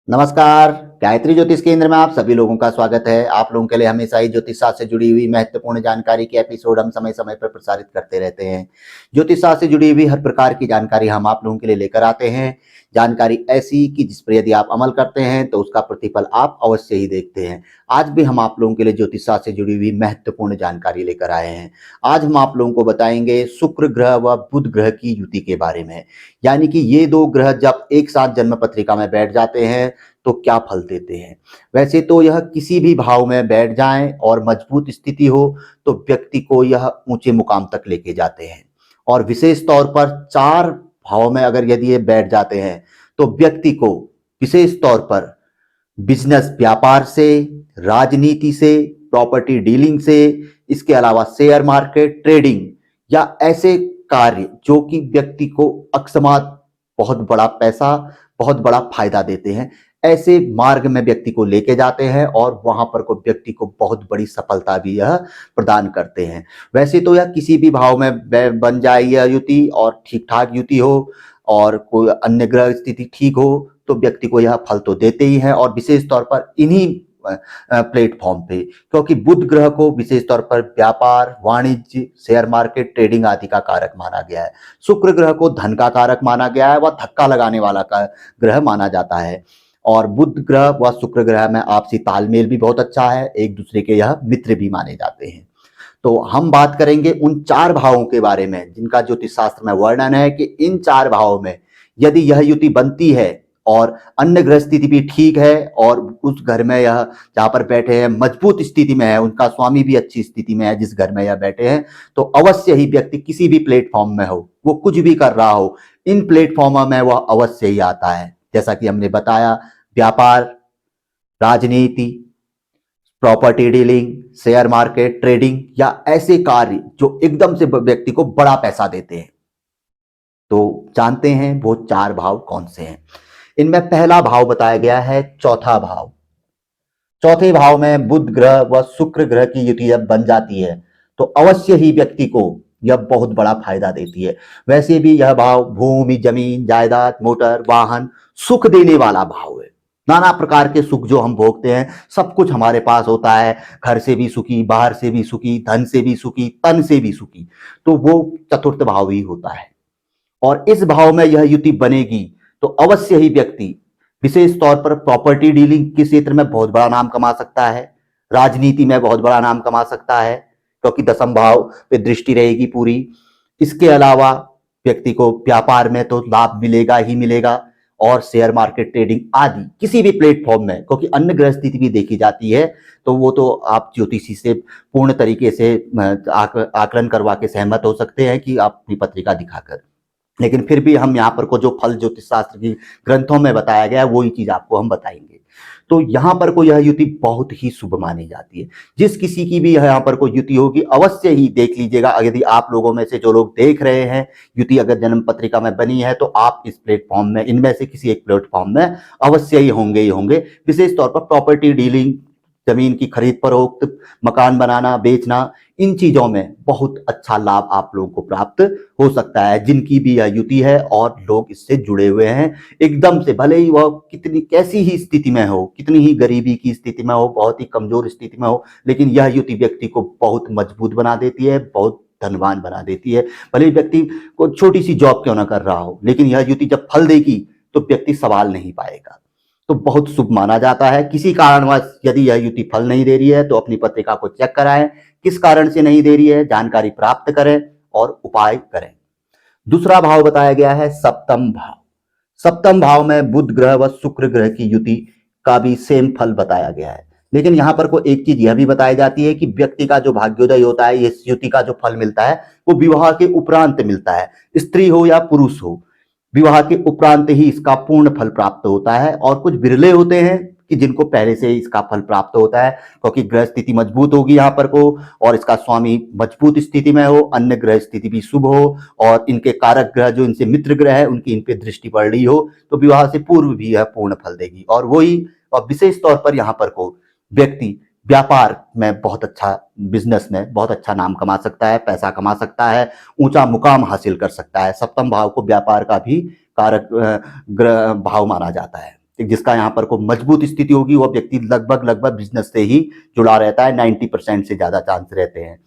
नमस्कार। गायत्री ज्योतिष केंद्र में आप सभी लोगों का स्वागत है। आप लोगों के लिए हमेशा ही ज्योतिष शास्त्र से जुड़ी हुई महत्वपूर्ण जानकारी के एपिसोड हम समय समय पर प्रसारित करते रहते हैं। ज्योतिष शास्त्र से जुड़ी हुई हर प्रकार की जानकारी हम आप लोगों के लिए लेकर आते हैं। जानकारी ऐसी कि जिस पर यदि आप अमल करते हैं तो उसका प्रतिफल आप अवश्य ही देखते हैं। आज भी हम आप लोगों के लिए ज्योतिष शास्त्र से जुड़ी हुई महत्वपूर्ण जानकारी लेकर आए हैं। आज हम आप लोगों को बताएंगे शुक्र ग्रह व बुध ग्रह की युति के बारे में, यानी कि ये दो ग्रह जब एक साथ जन्म पत्रिका में बैठ जाते हैं तो क्या फल देते हैं। वैसे तो यह किसी भी भाव में बैठ जाएं और मजबूत स्थिति हो तो व्यक्ति को यह ऊंचे मुकाम तक लेके जाते हैं, और विशेष तौर पर 4 भाव में अगर यदि ये बैठ जाते हैं तो व्यक्ति को विशेष तौर पर बिजनेस व्यापार से, राजनीति से, प्रॉपर्टी डीलिंग से, इसके अलावा शेयर मार्केट ट्रेडिंग या ऐसे कार्य जो कि व्यक्ति को अकस्मात बहुत बड़ा पैसा, बहुत बड़ा फायदा देते हैं, ऐसे मार्ग में व्यक्ति को लेके जाते हैं और वहां पर को व्यक्ति को बहुत बड़ी सफलता भी यह प्रदान करते हैं। वैसे तो यह किसी भी भाव में बन जाए यह युति और ठीक ठाक युति हो और कोई अन्य ग्रह स्थिति ठीक हो तो व्यक्ति को यह फल तो देते ही हैं, और विशेष तौर पर इन्हीं प्लेटफॉर्म पे, क्योंकि बुध ग्रह को विशेष तौर पर व्यापार, वाणिज्य, शेयर मार्केट, ट्रेडिंग आदि का कारक माना गया है। शुक्र ग्रह को धन का कारक माना गया है, वह धक्का लगाने वाला का ग्रह माना जाता है। और बुध ग्रह व शुक्र ग्रह में आपसी तालमेल भी बहुत अच्छा है, एक दूसरे के यह मित्र भी माने जाते हैं। तो हम बात करेंगे उन 4 भावों के बारे में जिनका ज्योतिष शास्त्र में वर्णन है कि इन 4 भावों में यदि यह युति बनती है और अन्य ग्रह स्थिति भी ठीक है और उस घर में यह जहां पर बैठे हैं मजबूत स्थिति में है, उनका स्वामी भी अच्छी स्थिति में है जिस घर में यह बैठे हैं, तो अवश्य ही व्यक्ति किसी भी प्लेटफॉर्म में हो, वो कुछ भी कर रहा हो, इन प्लेटफॉर्म में वह अवश्य ही आता है। जैसा कि हमने बताया, व्यापार, राजनीति, property dealing, share market trading या ऐसे कार्य जो एकदम से व्यक्ति को बड़ा पैसा देते हैं। तो जानते हैं वो 4 भाव कौन से हैं। इनमें पहला भाव बताया गया है चौथा भाव। चौथे भाव में बुध ग्रह व शुक्र ग्रह की युति जब बन जाती है तो अवश्य ही व्यक्ति को यह बहुत बड़ा फायदा देती है। वैसे भी यह भाव भूमि, जमीन, जायदाद, मोटर, वाहन, सुख देने वाला भाव है। नाना प्रकार के सुख जो हम भोगते हैं सब कुछ हमारे पास होता है, घर से भी सुखी, बाहर से भी सुखी, धन से भी सुखी, तन से भी सुखी, तो वो चतुर्थ भाव ही होता है। और इस भाव में यह युति बनेगी तो अवश्य ही व्यक्ति विशेष तौर पर प्रॉपर्टी डीलिंग के क्षेत्र में बहुत बड़ा नाम कमा सकता है, राजनीति में बहुत बड़ा नाम कमा सकता है क्योंकि दसम भाव पे दृष्टि रहेगी पूरी। इसके अलावा व्यक्ति को व्यापार में तो लाभ मिलेगा ही मिलेगा, और शेयर मार्केट ट्रेडिंग आदि किसी भी प्लेटफॉर्म में, क्योंकि अन्य ग्रह स्थिति भी देखी जाती है, तो वो तो आप ज्योतिषी से पूर्ण तरीके से आकलन करवा के सहमत हो सकते हैं कि आप अपनी पत्रिका दिखाकर, लेकिन फिर भी हम यहाँ पर को जो फल ज्योतिष शास्त्र की ग्रंथों में बताया गया है वही चीज आपको हम बताएंगे। तो यहाँ पर को यह युति बहुत ही शुभ मानी जाती है। जिस किसी की भी यहाँ पर को युति होगी अवश्य ही देख लीजिएगा। यदि आप लोगों में से जो लोग देख रहे हैं युति अगर जन्म पत्रिका में बनी है तो आप इस प्लेटफॉर्म में, इनमें से किसी एक प्लेटफॉर्म में अवश्य ही होंगे। विशेष तौर पर प्रॉपर्टी डीलिंग, जमीन की खरीद फरोख्त, मकान बनाना, बेचना, इन चीजों में बहुत अच्छा लाभ आप लोगों को प्राप्त हो सकता है जिनकी भी यह युति है और लोग इससे जुड़े हुए हैं एकदम से। भले ही वह कितनी कैसी ही स्थिति में हो, कितनी ही गरीबी की स्थिति में हो, बहुत ही कमजोर स्थिति में हो, लेकिन यह युति व्यक्ति को बहुत मजबूत बना देती है, बहुत धनवान बना देती है। भले ही व्यक्ति को छोटी सी जॉब क्यों ना कर रहा हो, लेकिन यह युति जब फल देगी तो व्यक्ति सवाल नहीं पाएगा। तो बहुत शुभ माना जाता है। किसी कारणवश यदि यह युति फल नहीं दे रही है तो अपनी पत्रिका को चेक कराएं, किस कारण से नहीं दे रही है, जानकारी प्राप्त करें और उपाय करें। दूसरा भाव बताया गया है सप्तम भाव। सप्तम भाव में बुध ग्रह व शुक्र ग्रह की युति का भी सेम फल बताया गया है, लेकिन यहाँ पर को एक चीज यह भी बताई जाती है कि व्यक्ति का जो भाग्योदय होता है, इस युति का जो फल मिलता है वो विवाह के उपरांत मिलता है। स्त्री हो या पुरुष हो, विवाह के उपरांत ही इसका पूर्ण फल प्राप्त होता है। और कुछ बिरले होते हैं कि जिनको पहले से इसका फल प्राप्त होता है, क्योंकि ग्रह स्थिति मजबूत होगी यहाँ पर को, और इसका स्वामी मजबूत स्थिति में हो, अन्य ग्रह स्थिति भी शुभ हो, और इनके कारक ग्रह जो इनसे मित्र ग्रह है उनकी इन पे दृष्टि पड़ रही हो, तो विवाह से पूर्व भी यह पूर्ण फल देगी। और वही, और विशेष तौर पर यहाँ पर को व्यक्ति व्यापार में बहुत अच्छा, बिजनेस में बहुत अच्छा नाम कमा सकता है, पैसा कमा सकता है, ऊंचा मुकाम हासिल कर सकता है। सप्तम भाव को व्यापार का भी कारक ग्रह भाव माना जाता है। जिसका यहाँ पर को मजबूत स्थिति होगी, वह व्यक्ति लगभग बिजनेस से ही जुड़ा रहता है। 90% से ज्यादा चांस रहते हैं।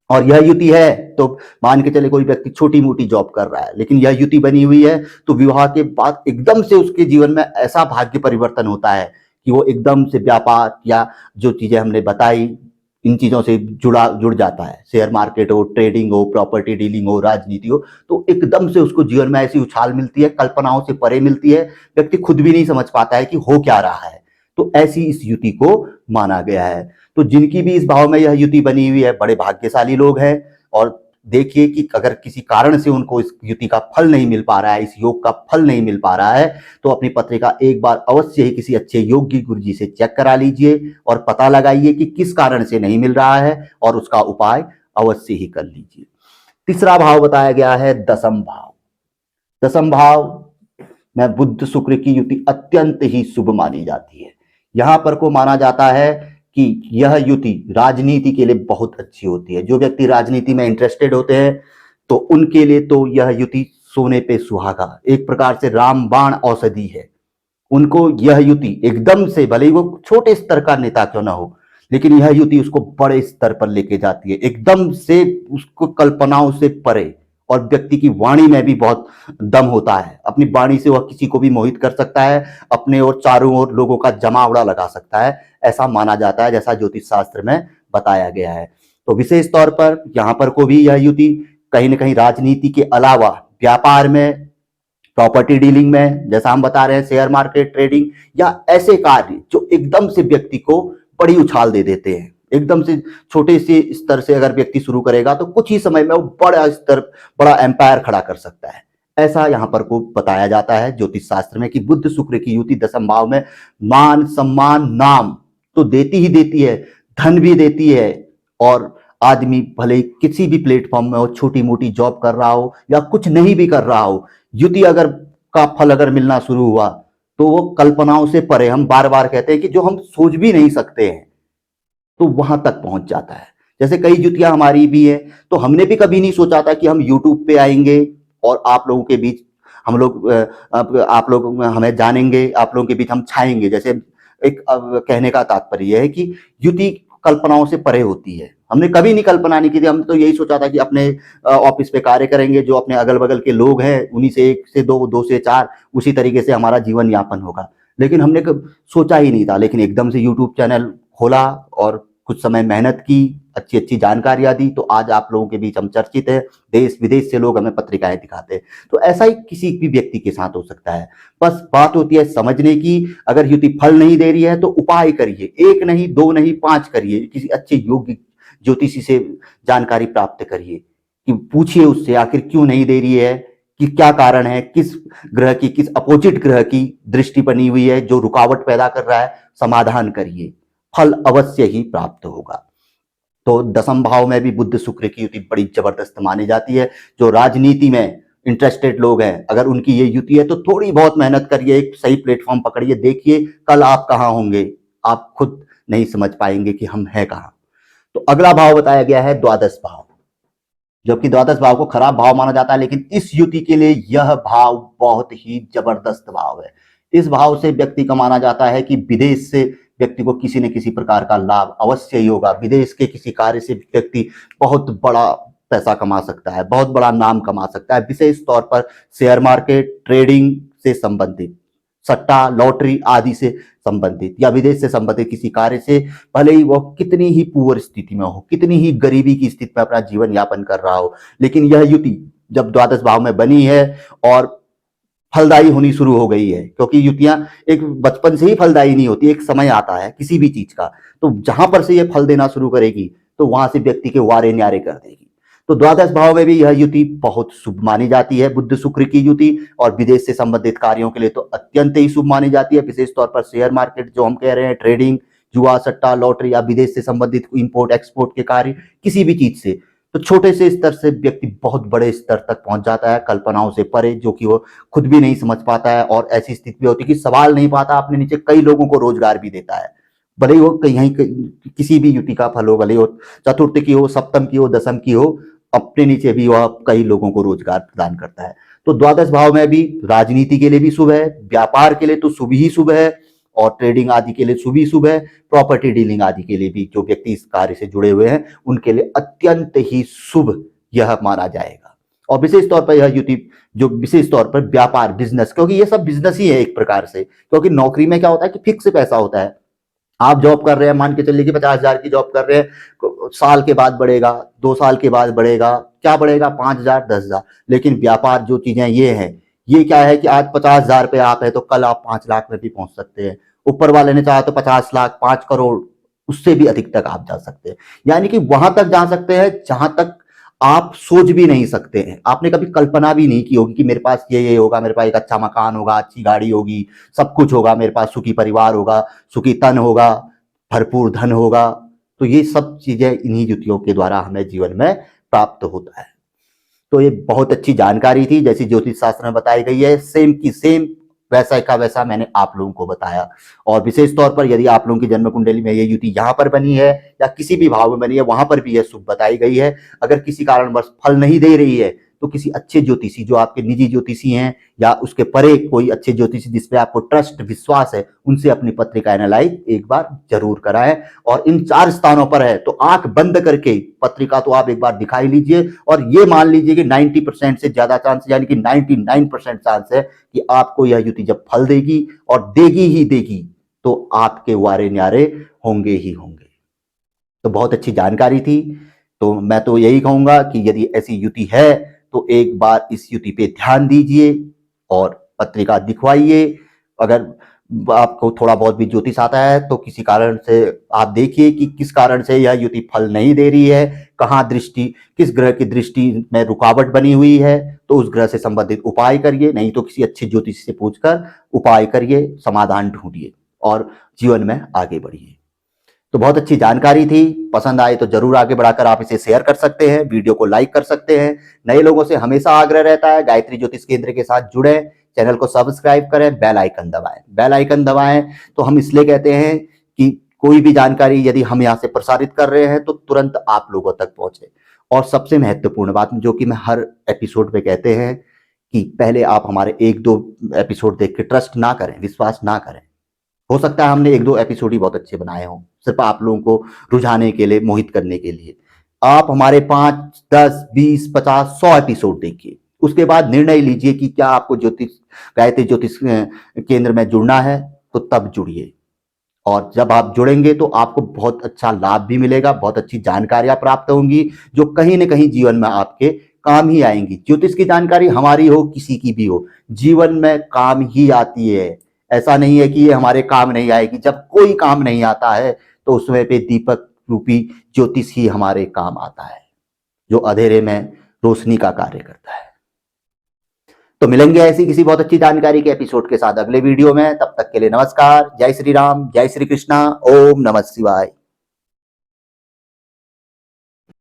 और यह युति है तो मान के चले कोई व्यक्ति छोटी मोटी जॉब कर रहा है, लेकिन यह युति बनी हुई है तो विवाह के बाद एकदम से उसके जीवन में ऐसा भाग्य परिवर्तन होता है कि वो एकदम से व्यापार या जो चीजें हमने बताई इन चीजों से जुड़ जाता है। शेयर मार्केट हो, ट्रेडिंग हो, प्रॉपर्टी डीलिंग हो, राजनीति हो, तो एकदम से उसको जीवन में ऐसी उछाल मिलती है, कल्पनाओं से परे मिलती है, व्यक्ति खुद भी नहीं समझ पाता है कि हो क्या रहा है। तो ऐसी इस युति को माना गया है। तो जिनकी भी इस भाव में यह युति बनी हुई है बड़े भाग्यशाली लोग हैं। और देखिए कि अगर किसी कारण से उनको इस युति का फल नहीं मिल पा रहा है, इस योग का फल नहीं मिल पा रहा है, तो अपनी पत्रिका एक बार अवश्य ही किसी अच्छे योगी गुरु जी से चेक करा लीजिए और पता लगाइए कि किस कारण से नहीं मिल रहा है और उसका उपाय अवश्य ही कर लीजिए। तीसरा भाव बताया गया है दसम भाव। दसम भाव में बुध शुक्र की युति अत्यंत ही शुभ मानी जाती है। यहां पर को माना जाता है कि यह युति राजनीति के लिए बहुत अच्छी होती है। जो व्यक्ति राजनीति में इंटरेस्टेड होते हैं तो उनके लिए तो यह युति सोने पे सुहागा, एक प्रकार से रामबाण औषधि है। उनको यह युति एकदम से, भले ही वो छोटे स्तर का नेता क्यों ना हो, लेकिन यह युति उसको बड़े स्तर पर लेके जाती है, एकदम से उसको कल्पनाओं से परे। और व्यक्ति की वाणी में भी बहुत दम होता है, अपनी वाणी से वह किसी को भी मोहित कर सकता है, अपने और चारों ओर लोगों का जमावड़ा लगा सकता है, ऐसा माना जाता है, जैसा ज्योतिष शास्त्र में बताया गया है। तो विशेष तौर पर यहाँ पर को भी यह युति कहीं ना कहीं राजनीति के अलावा व्यापार में, प्रॉपर्टी डीलिंग में, जैसा हम बता रहे हैं शेयर मार्केट, ट्रेडिंग, या ऐसे कार्य जो एकदम से व्यक्ति को बड़ी उछाल दे देते हैं। एकदम से छोटे से स्तर से अगर व्यक्ति शुरू करेगा तो कुछ ही समय में वो बड़ा स्तर, बड़ा एम्पायर खड़ा कर सकता है। ऐसा यहाँ पर को बताया जाता है ज्योतिष शास्त्र में कि बुध शुक्र की युति दसम भाव में मान सम्मान नाम तो देती ही देती है, धन भी देती है। और आदमी भले किसी भी प्लेटफॉर्म में हो, छोटी मोटी जॉब कर रहा हो या कुछ नहीं भी कर रहा हो, युति अगर का फल अगर मिलना शुरू हुआ तो वो कल्पनाओं से परे, हम बार बार कहते हैं कि जो हम सोच भी नहीं सकते हैं, तो वहां तक पहुंच जाता है। जैसे कई युतियां हमारी भी है, तो हमने भी कभी नहीं सोचा था कि हम यूट्यूब पे आएंगे और आप लोगों के बीच हम लोग आप लोग हमें जानेंगे, आप लोगों के बीच हम छाएंगे। जैसे एक कहने का तात्पर्य यह है कि युति कल्पनाओं से परे होती है। हमने कभी नहीं कल्पना नहीं की थी, हम तो यही सोचा था कि अपने ऑफिस पे कार्य करेंगे, जो अपने अगल बगल के लोग हैं उन्हीं से एक से दो, दो से चार, उसी तरीके से हमारा जीवन यापन होगा। लेकिन हमने सोचा ही नहीं था। लेकिन एकदम से यूट्यूब चैनल खोला और कुछ समय मेहनत की, अच्छी अच्छी जानकारियां दी, तो आज आप लोगों के बीच हम चर्चित है, देश विदेश से लोग हमें पत्रिकाएं दिखाते हैं। तो ऐसा ही किसी भी व्यक्ति के साथ हो सकता है। बस बात होती है समझने की। अगर युति फल नहीं दे रही है तो उपाय करिए, एक नहीं, दो नहीं, 5 करिए। किसी अच्छे योग्य ज्योतिषी से जानकारी प्राप्त करिए, कि पूछिए उससे आखिर क्यों नहीं दे रही है, कि क्या कारण है, किस ग्रह की, किस अपोजिट ग्रह की दृष्टि बनी हुई है जो रुकावट पैदा कर रहा है, समाधान करिए, फल अवश्य ही प्राप्त होगा। तो दसम भाव में भी बुध शुक्र की युति बड़ी जबरदस्त मानी जाती है। जो राजनीति में इंटरेस्टेड लोग हैं, अगर उनकी ये युति है तो थोड़ी बहुत मेहनत करिए, एक सही प्लेटफॉर्म पकड़िए, देखिए कल आप कहाँ होंगे, आप खुद नहीं समझ पाएंगे कि हम हैं कहाँ। तो अगला भाव बताया गया है द्वादश भाव, जबकि द्वादश भाव को खराब भाव माना जाता है, लेकिन इस युति के लिए यह भाव बहुत ही जबरदस्त भाव है। इस भाव से व्यक्ति का माना जाता है कि विदेश से व्यक्ति को किसी न किसी प्रकार का लाभ अवश्य ही होगा। विदेश के किसी कार्य से व्यक्ति बहुत बड़ा पैसा कमा सकता है, बहुत बड़ा नाम कमा सकता है। विशेष तौर पर शेयर मार्केट, ट्रेडिंग से संबंधित, सट्टा, लॉटरी आदि से संबंधित या विदेश से संबंधित किसी कार्य से, भले ही वो कितनी ही पुअर स्थिति में हो, कितनी ही गरीबी की स्थिति में अपना जीवन यापन कर रहा हो, लेकिन यह युति जब द्वादश भाव में बनी है और फलदायी होनी शुरू हो गई है, क्योंकि युतियां एक बचपन से ही फलदायी नहीं होती, एक समय आता है किसी भी चीज का, तो जहां पर से ये फल देना शुरू करेगी तो वहां से व्यक्ति के वारे न्यारे कर देगी। तो द्वादश भाव में भी यह युति बहुत शुभ मानी जाती है, बुध शुक्र की युति, और विदेश से संबंधित कार्यों के लिए तो अत्यंत ही शुभ मानी जाती है। विशेष तौर पर शेयर मार्केट जो हम कह रहे हैं, ट्रेडिंग, जुआ, सट्टा, लॉटरी या विदेश से संबंधित इंपोर्ट एक्सपोर्ट के कार्य, किसी भी चीज से, तो छोटे से स्तर से व्यक्ति बहुत बड़े स्तर तक पहुंच जाता है, कल्पनाओं से परे, जो कि वो खुद भी नहीं समझ पाता है। और ऐसी स्थिति भी होती है कि सवाल नहीं पाता, अपने नीचे कई लोगों को रोजगार भी देता है, भले ही वो कहीं किसी भी युति का फल हो, भले हो चतुर्थ की हो, सप्तम की हो, दसम की हो, अपने नीचे भी वह कई लोगों को रोजगार प्रदान करता है। तो द्वादश भाव में भी राजनीति के लिए भी शुभ है, व्यापार के लिए तो शुभ ही शुभ है, और ट्रेडिंग आदि के लिए शुभ ही शुभ है, प्रॉपर्टी डीलिंग आदि के लिए भी जो व्यक्ति इस कार्य से जुड़े हुए हैं उनके लिए अत्यंत ही शुभ यह माना जाएगा। और विशेष तौर पर यह युति जो विशेष तौर पर व्यापार बिजनेस, क्योंकि ये सब बिजनेस ही है एक प्रकार से, क्योंकि नौकरी में क्या होता है कि फिक्स पैसा होता है। आप जॉब कर रहे हैं, मान के चलिए कि 50,000 की जॉब कर रहे हैं, साल के बाद बढ़ेगा, 2 साल के बाद बढ़ेगा, क्या बढ़ेगा, 5,000 10,000। लेकिन व्यापार जो चीजें ये हैं, ये क्या है कि आज 50,000 पे आप है तो कल आप 5 लाख में भी पहुंच सकते हैं। ऊपर वाले ने चाहा तो 50 लाख, 5 करोड़, उससे भी अधिक तक आप जा सकते हैं। यानी कि वहां तक जा सकते हैं जहां तक आप सोच भी नहीं सकते हैं। आपने कभी कल्पना भी नहीं की होगी कि मेरे पास ये होगा, मेरे पास एक अच्छा मकान होगा, अच्छी गाड़ी होगी, सब कुछ होगा, मेरे पास सुखी परिवार होगा, सुखी तन होगा, भरपूर धन होगा। तो ये सब चीजें इन्हीं युतियों के द्वारा हमें जीवन में प्राप्त होता है। तो ये बहुत अच्छी जानकारी थी, जैसी ज्योतिष शास्त्र में बताई गई है, सेम की सेम वैसा का वैसा मैंने आप लोगों को बताया। और विशेष तौर पर यदि आप लोगों की जन्म कुंडली में ये युति यहाँ पर बनी है या किसी भी भाव में बनी है, वहां पर भी यह शुभ बताई गई है। अगर किसी कारणवश फल नहीं दे रही है तो किसी अच्छे ज्योतिषी, जो आपके निजी ज्योतिषी हैं या उसके परे कोई अच्छे ज्योतिषी जिसपे आपको ट्रस्ट विश्वास है, उनसे अपनी पत्रिका एनालाइज एक बार जरूर कराएं। और इन 4 स्थानों पर है तो आंख बंद करके पत्रिका तो आप एक बार दिखाई लीजिए, और ये मान लीजिए कि 90% से ज्यादा चांस, यानी कि 99% चांस है कि आपको यह युति जब फल देगी, और देगी ही देगी, तो आपके वारे न्यारे होंगे ही होंगे। तो बहुत अच्छी जानकारी थी। तो मैं तो यही कहूंगा कि यदि ऐसी युति है तो एक बार इस युति पे ध्यान दीजिए और पत्रिका दिखवाइए। अगर आपको थोड़ा बहुत भी ज्योतिष आता है तो किसी कारण से आप देखिए कि किस कारण से यह युति फल नहीं दे रही है, कहाँ दृष्टि, किस ग्रह की दृष्टि में रुकावट बनी हुई है, तो उस ग्रह से संबंधित उपाय करिए, नहीं तो किसी अच्छे ज्योतिष से पूछकर उपाय करिए, समाधान ढूंढिए और जीवन में आगे बढ़िए। तो बहुत अच्छी जानकारी थी। पसंद आए तो जरूर आगे बढ़ाकर आप इसे शेयर कर सकते हैं, वीडियो को लाइक कर सकते हैं। नए लोगों से हमेशा आग्रह रहता है गायत्री ज्योतिष केंद्र के साथ जुड़े, चैनल को सब्सक्राइब करें, बेल आइकन दबाएं। बेल आइकन दबाएं तो हम इसलिए कहते हैं कि कोई भी जानकारी यदि हम यहाँ से प्रसारित कर रहे हैं तो तुरंत आप लोगों तक पहुंचे। और सबसे महत्वपूर्ण बात जो कि मैं हर एपिसोड पे कहते हैं कि पहले आप हमारे 1-2 एपिसोड देख के ट्रस्ट ना करें, विश्वास ना करें। हो सकता है हमने 1-2 एपिसोड ही बहुत अच्छे बनाए हों, सिर्फ आप लोगों को रुझाने के लिए, मोहित करने के लिए। आप हमारे 5, 10, 20, 50, 100 एपिसोड देखिए, उसके बाद निर्णय लीजिए कि क्या आपको गायत्री ज्योतिष केंद्र में जुड़ना है, तो तब जुड़िए। और जब आप जुड़ेंगे तो आपको बहुत अच्छा लाभ भी मिलेगा, बहुत अच्छी जानकारियां प्राप्त होंगी जो कहीं ना कहीं जीवन में आपके काम ही आएंगी। ज्योतिष की जानकारी हमारी हो, किसी की भी हो, जीवन में काम ही आती है। ऐसा नहीं है कि ये हमारे काम नहीं आएगी। जब कोई काम नहीं आता है तो उसमें पे दीपक रूपी ज्योतिष ही हमारे काम आता है, जो अंधेरे में रोशनी का कार्य करता है। तो मिलेंगे ऐसी किसी बहुत अच्छी जानकारी के एपिसोड के साथ अगले वीडियो में। तब तक के लिए नमस्कार, जय श्री राम, जय श्री कृष्णा, ओम नमः शिवाय।